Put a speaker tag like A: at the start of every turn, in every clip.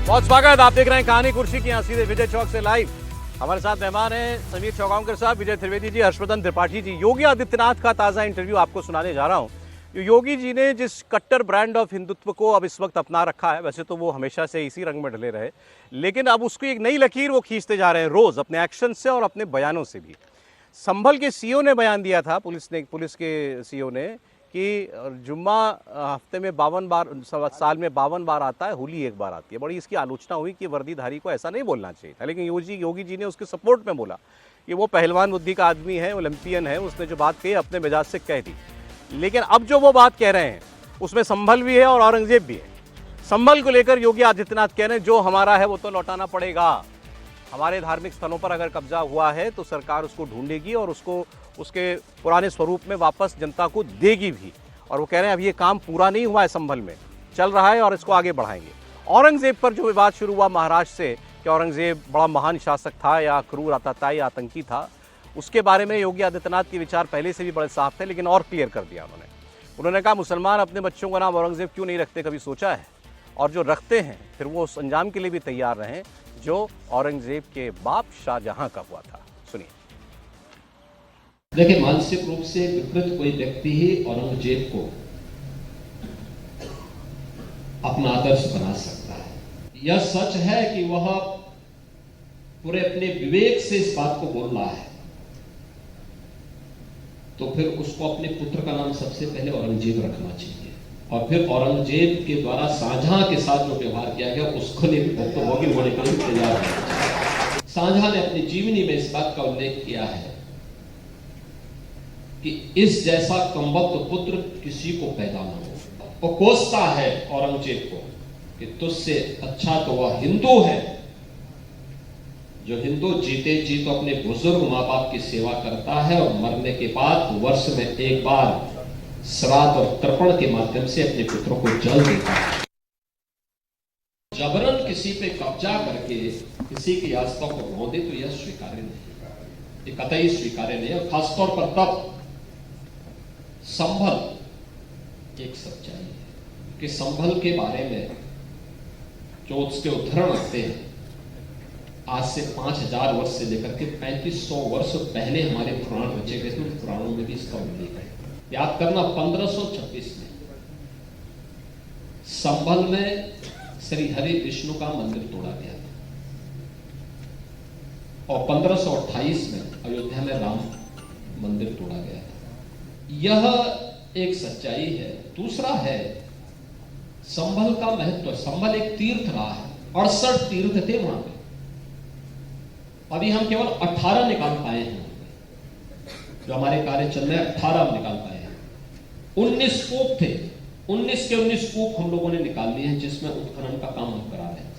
A: बहुत स्वागत। आप देख रहे हैं कहानी कुर्सी की, यहाँ सीधे विजय चौक से लाइव। हमारे साथ मेहमान हैं समीर चौगांवकर साहब, विजय त्रिवेदी जी, हर्षवर्धन त्रिपाठी जी। योगी आदित्यनाथ का ताज़ा इंटरव्यू आपको सुनाने जा रहा हूँ। योगी जी ने जिस कट्टर ब्रांड ऑफ हिंदुत्व को अब इस वक्त अपना रखा है, वैसे तो वो हमेशा से इसी रंग में ढले रहे, लेकिन अब उसकी एक नई लकीर वो खींचते जा रहे हैं रोज़, अपने एक्शन से और अपने बयानों से भी। संभल के सीओ ने बयान दिया था, पुलिस के सीओ ने, कि जुम्मा हफ्ते में 52 बार, साल में 52 बार आता है, होली एक बार आती है। बड़ी इसकी आलोचना हुई कि वर्दीधारी को ऐसा नहीं बोलना चाहिए था, लेकिन योगी जी ने उसके सपोर्ट में बोला कि वो पहलवान बुद्धि का आदमी है, ओलंपियन है, उसने जो बात कही अपने मिजाज से कह दी। लेकिन अब जो वो बात कह रहे हैं उसमें संभल भी है और औरंगजेब भी है। संभल को लेकर योगी आदित्यनाथ कह रहे हैं जो हमारा है वो तो लौटाना पड़ेगा। हमारे धार्मिक स्थलों पर अगर कब्जा हुआ है तो सरकार उसको ढूंढेगी और उसको उसके पुराने स्वरूप में वापस जनता को देगी भी। और वो कह रहे हैं अभी ये काम पूरा नहीं हुआ है, संभल में चल रहा है और इसको आगे बढ़ाएंगे। औरंगजेब पर जो विवाद शुरू हुआ महाराष्ट्र से कि औरंगजेब बड़ा महान शासक था या क्रूर आतताई या आतंकी था, उसके बारे में योगी आदित्यनाथ के विचार पहले से भी बड़े साफ थे, लेकिन और क्लियर कर दिया उन्होंने कहा मुसलमान अपने बच्चों का नाम औरंगजेब क्यों नहीं रखते, कभी सोचा है? और जो रखते हैं फिर वो उस अंजाम के लिए भी तैयार रहें जो औरंगजेब के बाप शाहजहां का हुआ था। सुनिए।
B: देखिए, मानसिक रूप से विकृत कोई व्यक्ति ही औरंगजेब को अपना आदर्श बना सकता है। यह सच है कि वह पूरे अपने विवेक से इस बात को बोल रहा है, तो फिर उसको अपने पुत्र का नाम सबसे पहले औरंगजेब रखना चाहिए, और फिर औरंगजेब के द्वारा शाहजहां के साथ जो व्यवहार किया गया उसको लिए भुक्तभोगी होने के लिए तैयार है। शाहजहां ने अपनी जीवनी में इस बात का उल्लेख किया है कि इस जैसा कमबख्त पुत्र किसी को पैदा न हो। वो कोसता है औरंगजेब को कि तुझसे अच्छा तो वह हिंदू है जो हिंदू जीते जी तो अपने बुजुर्ग माँ बाप की सेवा करता है और मरने के बाद वर्ष में एक बार श्राद्ध और तर्पण के माध्यम से अपने पुत्रों को जल देता है। जबरन किसी पे कब्जा करके किसी की आस्था को खो दे तो यह स्वीकार्य नहीं, ये कतई स्वीकार्य नहीं है। खासतौर पर तब संभल एक सच्चाई है कि संभल के बारे में जो उसके उदाहरण रखते हैं, आज से 5000 वर्ष से लेकर के 3500 वर्ष पहले हमारे पुराण रचे गए थे, पुराणों में भी इसका उल्लेख है। याद करना, 1526 में संभल में श्री हरि विष्णु का मंदिर तोड़ा गया था, और 1528 में अयोध्या में राम मंदिर तोड़ा गया था। यह एक सच्चाई है। दूसरा है संभल का महत्व। संभल एक तीर्थ रहा है, 68 तीर्थ थे वहां पे। अभी हम केवल 18 निकाल पाए हैं, जो हमारे कार्य चल रहे हैं 18 हम निकाल पाए हैं। 19 कूप थे, 19 के 19 कूप हम लोगों ने निकाल लिए हैं, जिसमें उत्खनन का काम हम करा रहे हैं।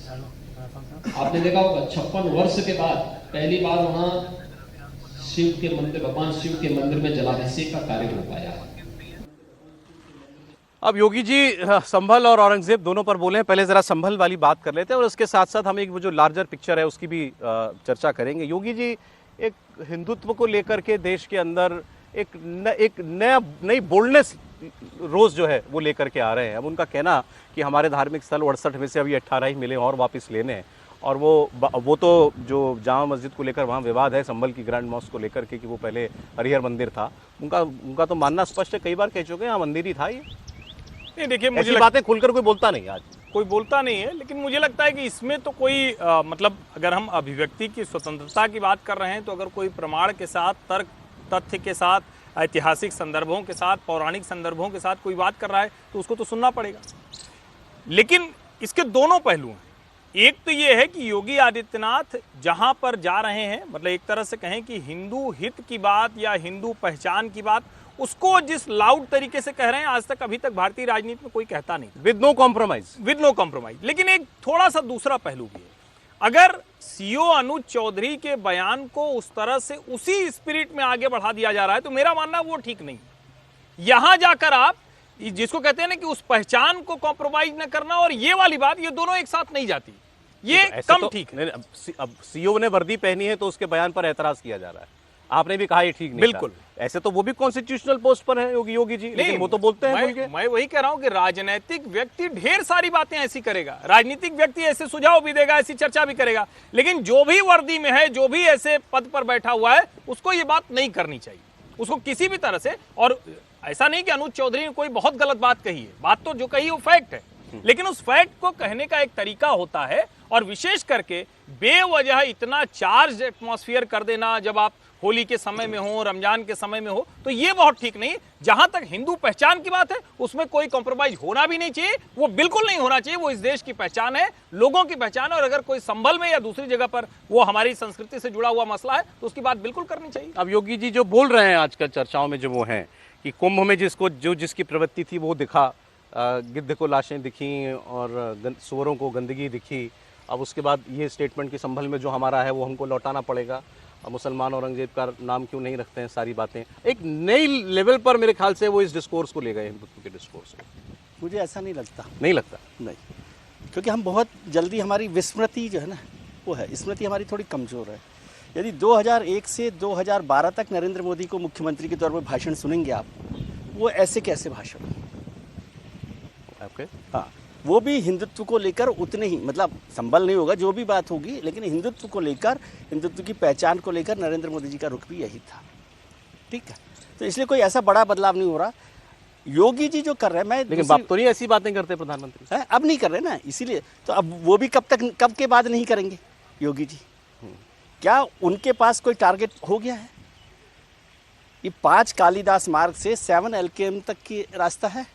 B: आपने देखा होगा 56 वर्ष के बाद पहली बार वहां शिव के मंदिर, भगवान शिव के मंदिर में जलाभिषेक का कार्य हो पाया है।
A: अब योगी जी संभल और औरंगजेब दोनों पर बोले हैं। पहले जरा संभल वाली बात कर लेते हैं और उसके साथ साथ हम एक वो जो लार्जर पिक्चर है उसकी भी चर्चा करेंगे। योगी जी एक हिंदुत्व को लेकर के देश के अंदर एक नई बोल्डनेस रोज जो है वो लेकर के आ रहे हैं। अब उनका कहना कि हमारे धार्मिक स्थल 68 में से अभी 18 ही मिले और वापस लेने हैं, और वो तो जो जामा मस्जिद को लेकर वहाँ विवाद है, संभल की ग्रैंड मॉस्क को लेकर के कि वो पहले हरिहर मंदिर था, उनका तो मानना स्पष्ट है, कई बार कह चुके हैं हाँ मंदिर ही था ये।
C: नहीं, देखिए,
A: मुझे बातें खुलकर कोई बोलता नहीं, आज
C: कोई बोलता नहीं है, लेकिन मुझे लगता है कि इसमें तो कोई मतलब अगर हम अभिव्यक्ति की स्वतंत्रता की बात कर रहे हैं तो अगर कोई प्रमाण के साथ, तर्क तथ्य के साथ, ऐतिहासिक संदर्भों के साथ, पौराणिक संदर्भों के साथ कोई बात कर रहा है तो उसको तो सुनना पड़ेगा। लेकिन इसके दोनों पहलू हैं। एक तो ये है कि योगी आदित्यनाथ जहां पर जा रहे हैं, मतलब एक तरह से कहें कि हिंदू हित की बात या हिंदू पहचान की बात, उसको जिस लाउड तरीके से कह रहे हैं, आज तक अभी तक भारतीय राजनीति में कोई कहता नहीं,
A: विद नो कॉम्प्रोमाइज।
C: लेकिन एक थोड़ा सा दूसरा पहलू भी है। अगर सीओ अनुज चौधरी के बयान को उस तरह से उसी स्पिरिट में आगे बढ़ा दिया जा रहा है तो मेरा मानना वो ठीक नहीं। यहां जाकर आप जिसको कहते हैं ना कि उस पहचान को कॉम्प्रोमाइज न करना और ये वाली बात, ये दोनों एक साथ नहीं जाती, ये कम ठीक है।
A: अब सीओ ने वर्दी पहनी है तो उसके बयान पर एतराज किया जा रहा है। आपने भी कहा ये ठीक नहीं
C: बिल्कुल।
A: था। ऐसे तो वो भी कॉन्स्टिट्यूशनल पोस्ट पर है योगी जी, लेकिन वो तो बोलते हैं बोल के।
C: मैं वही कह रहा हूं कि राजनीतिक व्यक्ति ढेर सारी बातें ऐसी करेगा, राजनीतिक व्यक्ति ऐसे सुझाव भी देगा, ऐसी चर्चा भी करेगा, लेकिन जो भी वर्दी में है, जो भी ऐसे पद पर बैठा हुआ है, उसको ये बात नहीं करनी चाहिए, उसको किसी भी तरह से। और ऐसा नहीं कि अनुज चौधरी ने कोई बहुत गलत बात कही है, बात तो जो कही वो फैक्ट है, लेकिन उस फैक्ट को कहने का एक तरीका होता है। और विशेष करके बेवजह इतना चार्ज एटमॉस्फेयर कर देना जब आप होली के समय में हो, रमजान के समय में हो, तो ये बहुत ठीक नहीं। जहां तक हिंदू पहचान की बात है, उसमें कोई कॉम्प्रोमाइज होना भी नहीं चाहिए, वो बिल्कुल नहीं होना चाहिए। वो इस देश की पहचान है, लोगों की पहचान है, और अगर कोई संभल में या दूसरी जगह पर वो हमारी संस्कृति से जुड़ा हुआ मसला है तो उसकी बात बिल्कुल करनी चाहिए।
A: अब योगी जी जो बोल रहे हैं आजकल चर्चाओं में, जो वो हैं कि कुंभ में जिसकी प्रवृत्ति थी वो दिखा, गिद्ध को लाशें दिखी और सुअरों को गंदगी दिखी। अब उसके बाद ये स्टेटमेंट कि संभल में जो हमारा है वो हमको लौटाना पड़ेगा, मुसलमान औरंगजेब का नाम क्यों नहीं रखते हैं, सारी बातें एक नई लेवल पर मेरे ख्याल से वो इस डिस्कोर्स को ले गए, हिंदुत्व के डिस्कोर्स को।
D: मुझे ऐसा नहीं लगता।
A: नहीं लगता?
D: नहीं, क्योंकि हम बहुत जल्दी, हमारी विस्मृति जो है ना वो है, स्मृति हमारी थोड़ी कमज़ोर है। यदि 2001 से 2012 तक नरेंद्र मोदी को मुख्यमंत्री के तौर पर भाषण सुनेंगे आप, वो ऐसे कैसे भाषण,
A: ओके,
D: हाँ, वो भी हिंदुत्व को लेकर उतने ही, मतलब संभल नहीं होगा जो भी बात होगी, लेकिन हिंदुत्व को लेकर, हिंदुत्व की पहचान को लेकर नरेंद्र मोदी जी का रुख भी यही था। ठीक है, तो इसलिए कोई ऐसा बड़ा बदलाव नहीं हो रहा। योगी जी जो कर रहे हैं, मैं
A: लेकिन बाप तो नहीं ऐसी बातें करते प्रधानमंत्री
D: है, अब नहीं कर रहे ना, इसीलिए तो अब वो भी कब के बाद नहीं करेंगे योगी जी? क्या उनके पास कोई टारगेट हो गया है? ये 5 कालिदास मार्ग से 7 LKM तक की रास्ता है,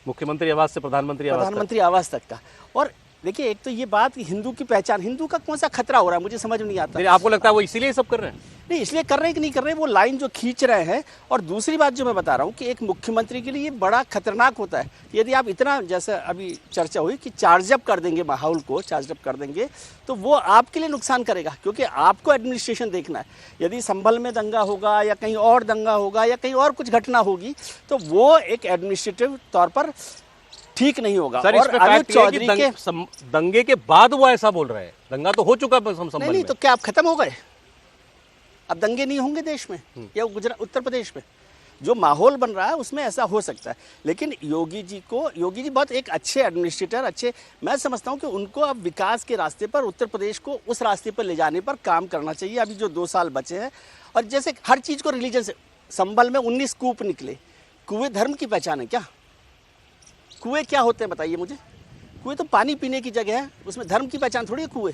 A: मुख्यमंत्री आवास से प्रधानमंत्री
D: आवास तक का। और देखिए, एक तो ये बात कि हिंदू की पहचान, हिंदू का कौन सा खतरा हो रहा है मुझे समझ में नहीं आता।
A: आपको लगता है वो इसीलिए सब कर रहे हैं?
D: नहीं, इसलिए कर रहे हैं कि नहीं कर रहे हैं, वो लाइन जो खींच रहे हैं। और दूसरी बात जो मैं बता रहा हूँ कि एक मुख्यमंत्री के लिए बड़ा खतरनाक होता है यदि आप इतना, जैसे अभी चर्चा हुई कि चार्जअप कर देंगे माहौल को, चार्जअप कर देंगे, तो वो आपके लिए नुकसान करेगा, क्योंकि आपको एडमिनिस्ट्रेशन देखना है। यदि संभल में दंगा होगा या कहीं और दंगा होगा या कहीं और कुछ घटना होगी, तो वो एक एडमिनिस्ट्रेटिव तौर पर ठीक नहीं होगा।
A: सर,
D: और अनुज चौधरी के
A: दंगे के बाद वो ऐसा बोल रहे हैं, दंगा तो हो चुका है संभल
D: नहीं,
A: में।
D: तो क्या आप खत्म हो गए? अब दंगे नहीं होंगे देश में या उत्तर प्रदेश में? जो माहौल बन रहा है उसमें ऐसा हो सकता है। लेकिन योगी जी बहुत एक अच्छे एडमिनिस्ट्रेटर, अच्छे, मैं समझता हूं कि उनको अब विकास के रास्ते पर, उत्तर प्रदेश को उस रास्ते पर ले जाने पर काम करना चाहिए। अभी जो 2 साल बचे हैं, और जैसे हर चीज़ को रिलीजन से, संभल में 19 कूप निकले, कुएं धर्म की पहचान है क्या? कुएं क्या होते हैं बताइए मुझे? कुएं तो पानी पीने की जगह है, उसमें धर्म की पहचान थोड़ी है कुएं।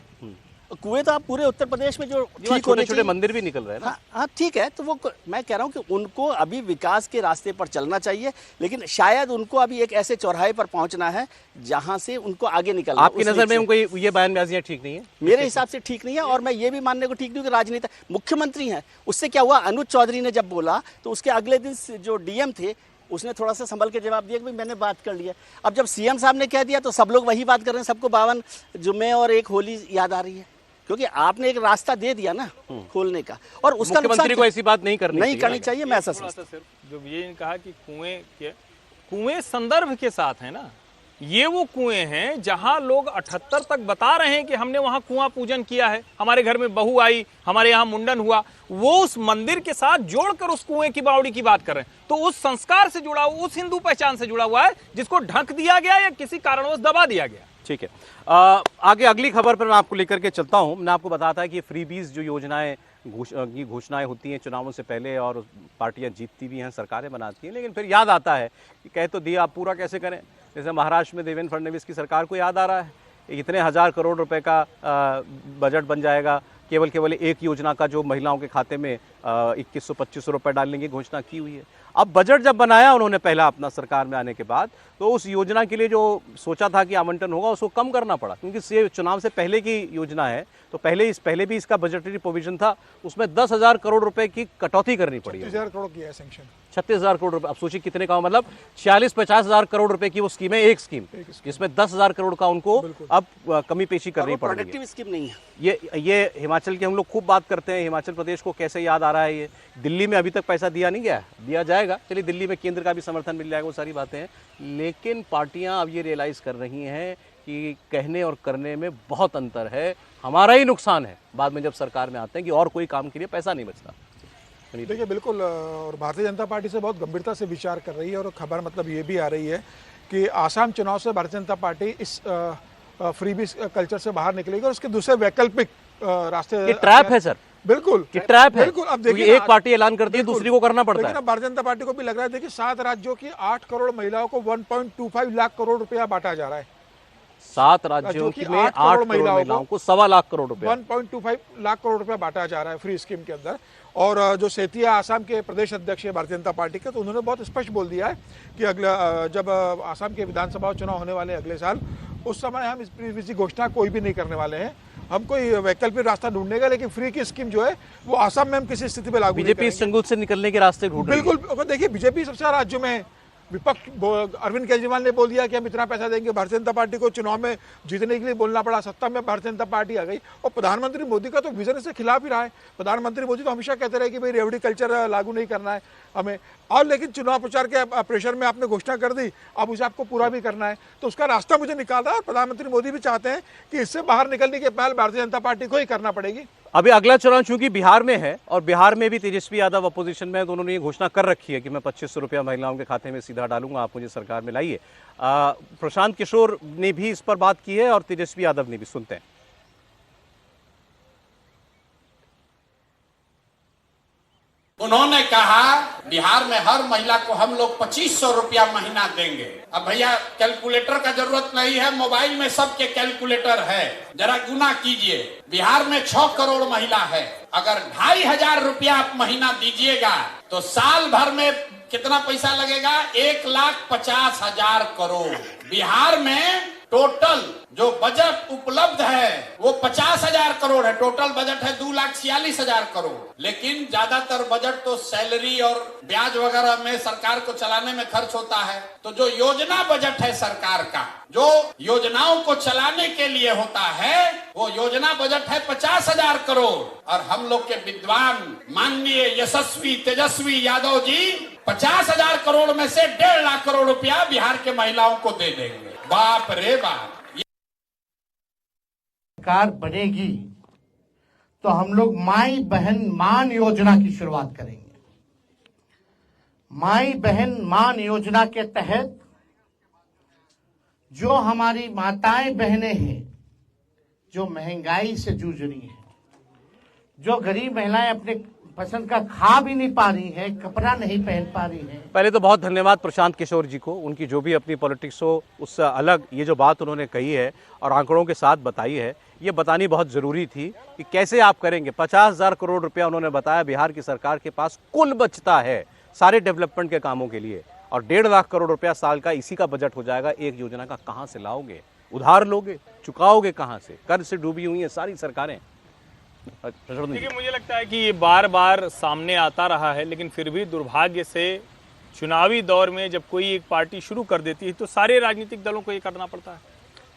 D: कुएं तो आप पूरे उत्तर प्रदेश में जो ठीक होने
A: छोटे मंदिर भी निकल रहे हैं ना।
D: हाँ, ठीक है, तो वो मैं कह रहा हूँ कि उनको अभी विकास के रास्ते पर चलना चाहिए, लेकिन शायद उनको अभी एक ऐसे चौराहे पर पहुंचना है जहां से उनको आगे निकलना।
A: आपकी नजर में उनको ये बयानबाजियां ठीक नहीं है?
D: मेरे हिसाब से ठीक नहीं है, और मैं ये भी मानने को ठीक नहीं कि राजनेता, मुख्यमंत्री हैं, उससे क्या हुआ? अनुज चौधरी ने जब बोला तो उसके अगले दिन जो DM थे उसने थोड़ा सा संभल के जवाब दिया कि भाई मैंने बात कर लिया। अब जब CM साहब ने कह दिया तो सब लोग वही बात कर रहे हैं, सबको 52 जुम्मे और एक होली याद आ रही है, क्योंकि आपने एक रास्ता दे दिया ना खोलने का। और उसका
A: मुख्यमंत्री को ऐसी बात नहीं करनी
D: चाहिए। मैं ऐसा समझता हूं।
C: जो ये कहा कि कुएं संदर्भ के साथ है ना, ये वो कुएं हैं जहां लोग 78 तक बता रहे हैं कि हमने वहां कुआं पूजन किया है, हमारे घर में बहू आई, हमारे यहाँ मुंडन हुआ, वो उस मंदिर के साथ जोड़कर उस कुएं की बावड़ी की बात कर रहे हैं। तो उस संस्कार से जुड़ा हुआ, उस हिंदू पहचान से जुड़ा हुआ है जिसको ढक दिया गया या किसी कारणवश दबा दिया गया।
A: ठीक है, आगे अगली खबर पर मैं आपको लेकर के चलता हूं। मैंने आपको बताया था कि फ्रीबीज जो योजनाएं की घोषणाएं होती हैं चुनावों से पहले, और पार्टियां जीतती भी हैं, सरकारें बनाती हैं, लेकिन फिर याद आता है कि कह तो दिया, आप पूरा कैसे करें। जैसे महाराष्ट्र में देवेंद्र फडणवीस की सरकार को याद आ रहा है इतने 1000 करोड़ रुपए का बजट बन जाएगा, केवल एक योजना का जो महिलाओं के खाते में 2100-2500 रुपए डालने की घोषणा की हुई है। अब बजट जब बनाया उन्होंने पहला अपना सरकार में आने के बाद, तो उस योजना के लिए जो सोचा था कि आवंटन होगा उसको कम करना पड़ा, क्योंकि ये चुनाव से पहले की योजना है, तो पहले भी इसका बजटरी प्रोविजन था, उसमें 10,000 करोड़ रुपए की कटौती करनी पड़ी।
E: 36,000 करोड़ की है सैंक्शन,
A: 36,000 करोड़ रुपए। अब सोचिए कितने का, मतलब 40-50,000 करोड़ रुपए की वो स्कीम है, एक स्कीम, जिसमें 10,000 करोड़ का उनको अब कमी पेशी करनी पड़ रही है।
D: स्कीम नहीं है
A: ये हिमाचल की हम लोग खूब बात करते हैं, हिमाचल प्रदेश को कैसे याद आ रहा है ये। दिल्ली में अभी तक पैसा दिया नहीं गया है, दिया जाएगा, चलिए दिल्ली में केंद्र का भी समर्थन मिल जाएगा, वो सारी बातें हैं। लेकिन पार्टियां अब ये रियलाइज कर रही हैं कि कहने और करने में बहुत अंतर है, हमारा ही नुकसान है बाद में जब सरकार में आते हैं कि और कोई काम के लिए पैसा नहीं बचता।
E: देखिए बिल्कुल, और भारतीय जनता पार्टी से बहुत गंभीरता से विचार कर रही है और खबर मतलब ये भी आ रही है कि आसाम चुनाव से भारतीय जनता पार्टी इस फ्रीबीज कल्चर से बाहर निकलेगी और उसके दूसरे वैकल्पिक रास्ते।
A: ये ट्रैप है सर,
E: बिल्कुल
A: ये ट्रैप है।
E: बिल्कुल। अब देखिए
A: एक पार्टी ऐलान करती है, दूसरी को करना पड़ता है।
E: भारतीय जनता पार्टी को भी लग रहा है, देखिए 7 राज्यों की 8 करोड़ महिलाओं को 1.25 लाख करोड़ रुपया बांटा जा रहा है।
A: 7 राज्यों की में 8 करोड़ महिलाओं को 1.25 लाख करोड़ रुपया,
E: 1.25 लाख करोड़ रुपया बांटा जा रहा है फ्री स्कीम के अंदर। और जो सेतिया आसाम के प्रदेश अध्यक्ष है भारतीय जनता पार्टी के, तो उन्होंने बहुत स्पष्ट बोल दिया है कि अगला जब आसाम के विधानसभा चुनाव होने वाले अगले साल, उस समय हम इस घोषणा कोई भी नहीं करने वाले हैं। हम कोई वैकल्पिक रास्ता ढूंढने का, लेकिन फ्री की स्कीम जो है वो आसाम में हम किसी स्थिति में लागू नहीं
A: बीजेपी इस चंगुल से निकलने के रास्ते ढूंढ रही है।
E: बिल्कुल। देखिए बीजेपी सबसे ज्यादा राज्यों में, विपक्ष अरविंद केजरीवाल ने बोल दिया कि हम इतना पैसा देंगे। भारतीय जनता पार्टी को चुनाव में जीतने के लिए बोलना पड़ा, सत्ता में भारतीय जनता पार्टी आ गई। और प्रधानमंत्री मोदी का तो विजन इसके खिलाफ ही रहा है। प्रधानमंत्री मोदी तो हमेशा कहते रहे कि भाई रेवड़ी कल्चर लागू नहीं करना है हमें, और लेकिन चुनाव प्रचार के प्रेशर में आपने घोषणा कर दी, अब उसे आपको पूरा भी करना है, तो उसका रास्ता मुझे निकालना है। और प्रधानमंत्री मोदी भी चाहते हैं कि इससे बाहर निकलने की पहल भारतीय जनता पार्टी को ही करना पड़ेगी।
A: अभी अगला चुनाव चूंकि बिहार में है और बिहार में भी तेजस्वी यादव अपोजिशन में है, तो उन्होंने ये घोषणा कर रखी है कि मैं 2500 रुपया महिलाओं के खाते में सीधा डालूंगा, आप मुझे सरकार में लाइए। प्रशांत किशोर ने भी इस पर बात की है और तेजस्वी यादव ने भी, सुनते हैं।
F: उन्होंने कहा बिहार में हर महिला को हम लोग 2500 रुपया महीना देंगे। अब भैया कैलकुलेटर का जरूरत नहीं है, मोबाइल में सबके कैलकुलेटर है, जरा गुना कीजिए। बिहार में 6 करोड़ महिला है, अगर 2500 रुपया आप महीना दीजिएगा तो साल भर में कितना पैसा लगेगा? 1,50,000 करोड़। बिहार में टोटल जो बजट उपलब्ध है वो 50,000 करोड़ है। टोटल बजट है 2,46,000 करोड़, लेकिन ज्यादातर बजट तो सैलरी और ब्याज वगैरह में सरकार को चलाने में खर्च होता है। तो जो योजना बजट है सरकार का, जो योजनाओं को चलाने के लिए होता है, वो योजना बजट है 50,000 करोड़। और हम लोग के विद्वान माननीय यशस्वी तेजस्वी यादव जी 50,000 करोड़ में से 1.5 लाख करोड़ रुपया बिहार के महिलाओं को दे देंगे। बाप रे बाप।
G: सरकार बनेगी तो हम लोग माई बहन मान योजना की शुरुआत करेंगे। माई बहन मान योजना के तहत जो हमारी माताएं बहनें हैं, जो महंगाई से जूझ रही हैं, जो गरीब महिलाएं अपने पसंद का खा भी नहीं पा रही है, कपड़ा नहीं पहन पा रही है।
A: पहले तो बहुत धन्यवाद प्रशांत किशोर जी को, उनकी जो भी अपनी पॉलिटिक्स हो उससे अलग ये जो बात उन्होंने कही है और आंकड़ों के साथ बताई है, ये बतानी बहुत ज़रूरी थी कि कैसे आप करेंगे। 50,000 करोड़ रुपया उन्होंने बताया बिहार की सरकार के पास कुल बचता है सारे डेवलपमेंट के कामों के लिए, और 1.5 लाख करोड़ रुपया साल का इसी का बजट हो जाएगा। एक योजना का कहाँ से लाओगे? उधार लोगे, चुकाओगे कहाँ से? कर्ज से डूबी हुई हैं सारी सरकारें।
C: देखिए, मुझे लगता है कि ये बार बार सामने आता रहा है, लेकिन फिर भी दुर्भाग्य से चुनावी दौर में जब कोई एक पार्टी शुरू कर देती है तो सारे राजनीतिक दलों को ये करना पड़ता है।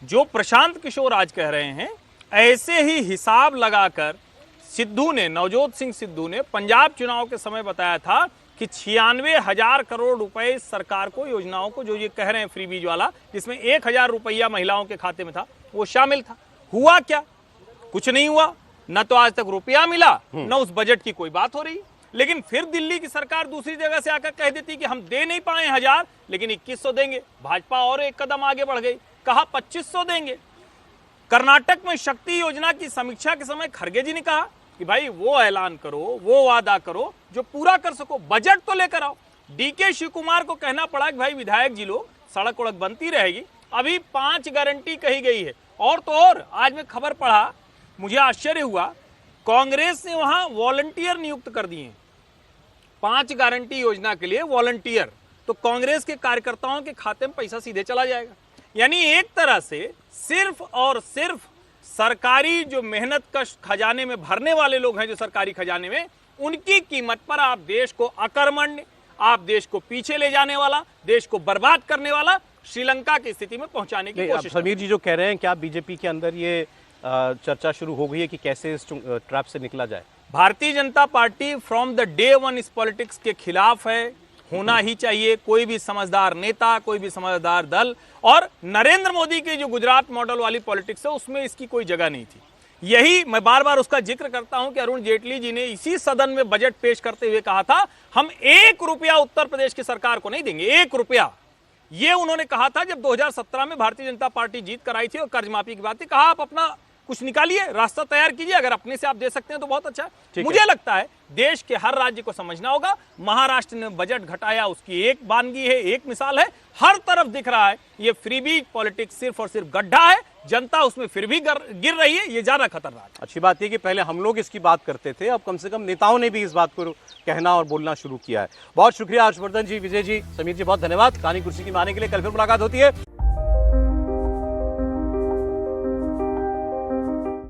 C: जो प्रशांत किशोर आज कह रहे हैं, ऐसे ही हिसाब लगाकर सिद्धू ने, नवजोत सिंह सिद्धू ने पंजाब चुनाव के समय बताया था कि 96,000 करोड़ रुपए सरकार को, योजनाओं को, जो ये कह रहे हैं फ्रीबीज वाला, जिसमें 1,000 रुपया महिलाओं के खाते में था, वो शामिल था। हुआ क्या? कुछ नहीं हुआ। न तो आज तक रुपया मिला, न उस बजट की कोई बात हो रही। लेकिन फिर दिल्ली की सरकार दूसरी जगह से आकर कह देती कि हम दे नहीं पाए 1,000, लेकिन 2,100 देंगे। भाजपा और एक कदम आगे बढ़ गई, कहा 2,500 देंगे। कर्नाटक में शक्ति योजना की समीक्षा के समय खड़गे जी ने कहा कि भाई वो ऐलान करो, वो वादा करो जो पूरा कर सको, बजट तो लेकर आओ। डीके शिव कुमार को कहना पड़ा कि भाई विधायक जी लोग, सड़क उड़क बनती रहेगी, अभी 5 गारंटी कही गई है। और तो और आज मैं खबर पढ़ा, मुझे आश्चर्य हुआ, कांग्रेस ने वहां वॉलंटियर नियुक्त कर दिए 5 गारंटी योजना के लिए वॉलंटियर। तो कांग्रेस के कार्यकर्ताओं के खाते में पैसा सीधे चला जाएगा। यानी एक तरह से सिर्फ और सिर्फ सरकारी जो मेहनत कश खजाने में भरने वाले लोग हैं, जो सरकारी खजाने में, उनकी कीमत पर आप देश को अकर्मण्य, आप देश को पीछे ले जाने वाला, देश को बर्बाद करने वाला श्रीलंका की स्थिति में पहुंचाने की कोशिश।
A: समीर जी जो कह रहे हैं, क्या बीजेपी के अंदर ये चर्चा शुरू हो गई है कि कैसे इस ट्रैप से निकला जाए?
C: Bharatiya Janata party from the day one इस पॉलिटिक्स के खिलाफ है होना ही चाहिए। कोई भी समझदार नेता, कोई भी समझदार दल, और नरेंद्र मोदी की जो गुजरात मॉडल वाली पॉलिटिक्स है उसमें इसकी कोई जगह नहीं थी। यही मैं बार बार उसका जिक्र करता हूं कि अरुण जेटली जी ने इसी सदन में बजट पेश करते हुए कहा था, हम 1 रुपया उत्तर प्रदेश की सरकार को नहीं देंगे, 1 रुपया। ये उन्होंने कहा था जब 2017 में भारतीय जनता पार्टी जीत कर आई थी और कर्ज माफी की बात थी। कहा आप अपना कुछ निकालिए, रास्ता तैयार कीजिए, अगर अपने से आप दे सकते हैं तो बहुत अच्छा है। मुझे लगता है देश के हर राज्य को समझना होगा। महाराष्ट्र ने बजट घटाया, उसकी एक वानगी है, एक मिसाल है। हर तरफ दिख रहा है ये फ्रीबी पॉलिटिक्स सिर्फ और सिर्फ गड्ढा है, जनता उसमें फिर भी गिर रही है, ये ज्यादा खतरनाक है।
A: अच्छी बात है कि पहले हम लोग इसकी बात करते थे, अब कम से कम नेताओं ने भी इस बात को कहना और बोलना शुरू किया है। बहुत शुक्रिया हर्षवर्धन जी, विजय जी, समीर जी, बहुत धन्यवाद। कहानी कुर्सी की माने के लिए कल फिर मुलाकात होती है।